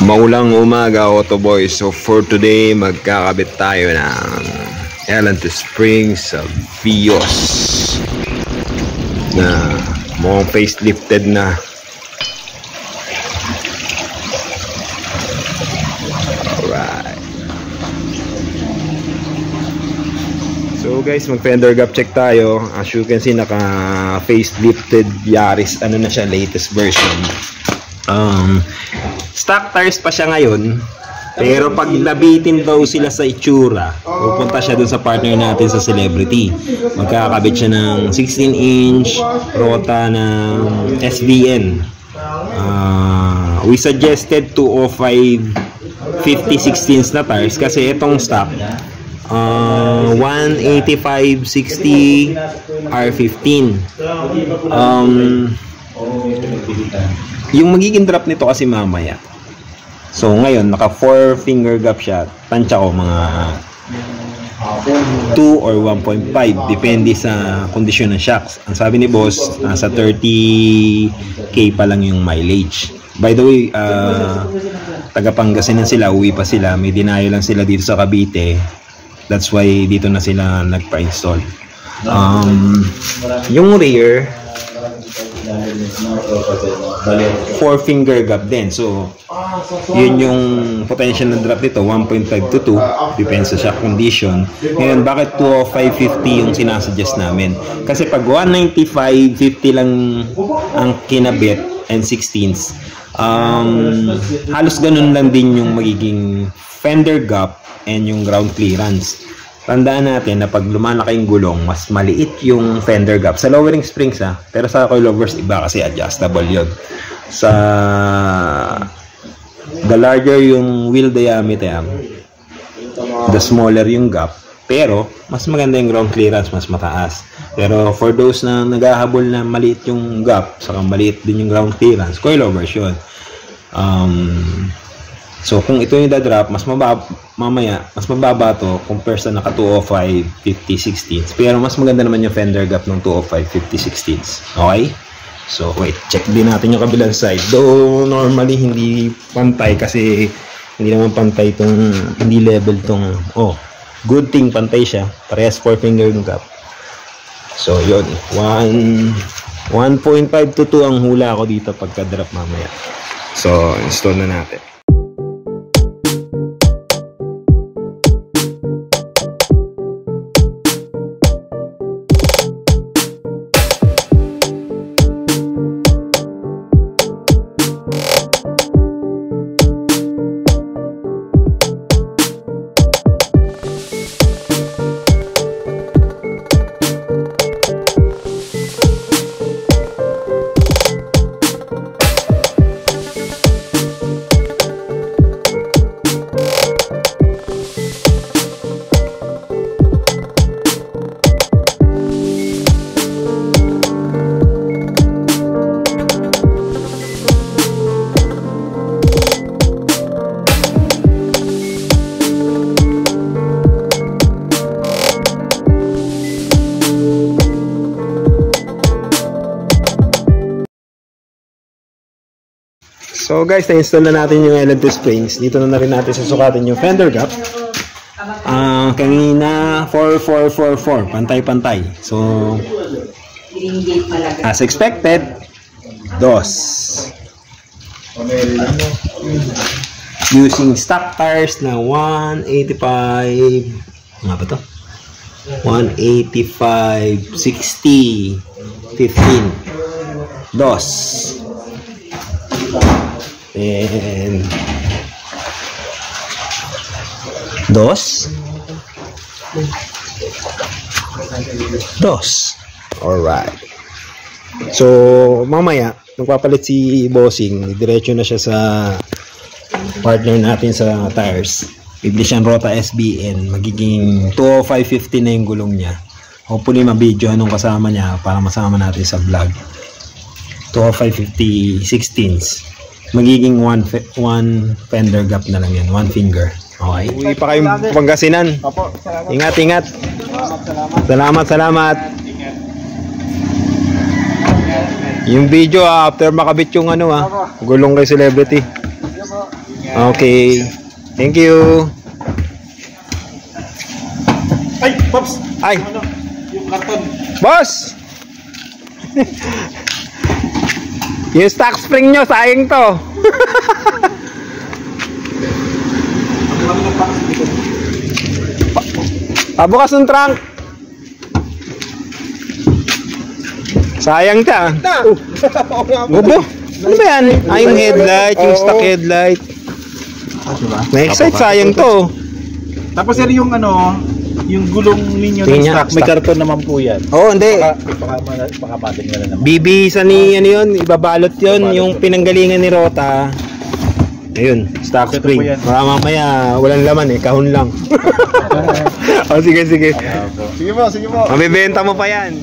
Maulang umaga, Auto Boys. So for today, magkakabit tayo ng L&T Springs sa Vios na mukhang facelifted na. Alright. So guys, mag fender gap check tayo. As you can see, naka facelifted Yaris, ano na siya, latest version. Stock tires pa siya ngayon, pero pag labitin daw sila sa itsura, pupunta siya dun sa partner natin sa Celebrity. Magkakabit siya ng 16-inch rota ng SVN. We suggested 205 50/16 na tires kasi itong stock 185/60 R15. Yung magiging drop nito kasi mamaya. So ngayon naka 4 finger gap siya. Tansya ko mga 2 or 1.5 depende sa kondisyon ng shocks. Ang sabi ni boss, nasa 30k pa lang yung mileage. By the way, taga Pangasinan sila, uwi pa sila, may dinayo lang sila dito sa Cavite. That's why dito na sila nagpa-install. Yung rear 4 finger gap din. So yun yung potential na drop dito, 1.5 to 2 depends sa shock condition. Ngayon, bakit 205/50 yung sinasuggest namin? Kasi pag 195/50 lang ang kinabit and 16s, halos ganun lang din yung magiging fender gap and yung ground clearance. Tandaan natin na pag lumalaki yung gulong, mas maliit yung fender gap. Sa lowering springs pero sa coilovers iba kasi adjustable yun. Sa the larger yung wheel diameter, the smaller yung gap. Pero mas maganda yung ground clearance, mas mataas. Pero for those na naghahabol na maliit yung gap, saka maliit din yung ground clearance, coilovers yun. So kung ito yung dadrop, mas mababa, mamaya mas mababa to compare sa naka 205 50/16. Pero mas maganda naman yung fender gap ng 205 50/16. Okay? So wait, check din natin yung kabilang side. Though normally hindi pantay kasi hindi naman pantay tong, hindi level tong, good thing pantay siya. Parehas 4 finger gap. So yun, 1.5 to 2 ang hula ko dito pagka drop mamaya. So install na natin. So guys, na-install na natin yung L&T Springs. Dito na rin natin susukatin yung fender gap. Kanina 4.444, pantay-pantay. So as expected, using stock tires na 185, nga ba to? 185/60 15 and dos. Alright. So mamaya nagpapalit si Bossing, diretso na siya sa partner natin sa tires. Bibili siyang Rota SBN, magiging 205/50 na yung gulong niya. Hopefully ma-video anong kasama niya para masama natin sa vlog. 205/50 16s. Magiging one fender gap na lang yan, 1 finger. Okay. Uwi pa kayong Pangasinan. Ingat, ingat. Salamat. Yung video after makabit yung gulong kay Celebrity. Okay. Thank you. Ay, Pops! Ay! Ano? Yung karton. Boss! Yung stock spring nyo, sayang to. Pabukas ng trunk. Sayang ka. Gubo. Ano ba yan? Ay, yung headlight, yung stock headlight. Na-excite, sayang to. Tapos sir, yung ano, yung gulong ninyo Tingnan ng niya, stock, may stock. karton naman po yan. Oo, hindi. Baka matingnan na naman. Bibisa ni ano yun, ibabalot yun, yung pinanggalingan ni Rota. Ayun, stock Ito po spring. yan. Baka mamaya walang laman eh, kahon lang. O sige, sige. Sige po, sige po. Mabibenta mo pa yan.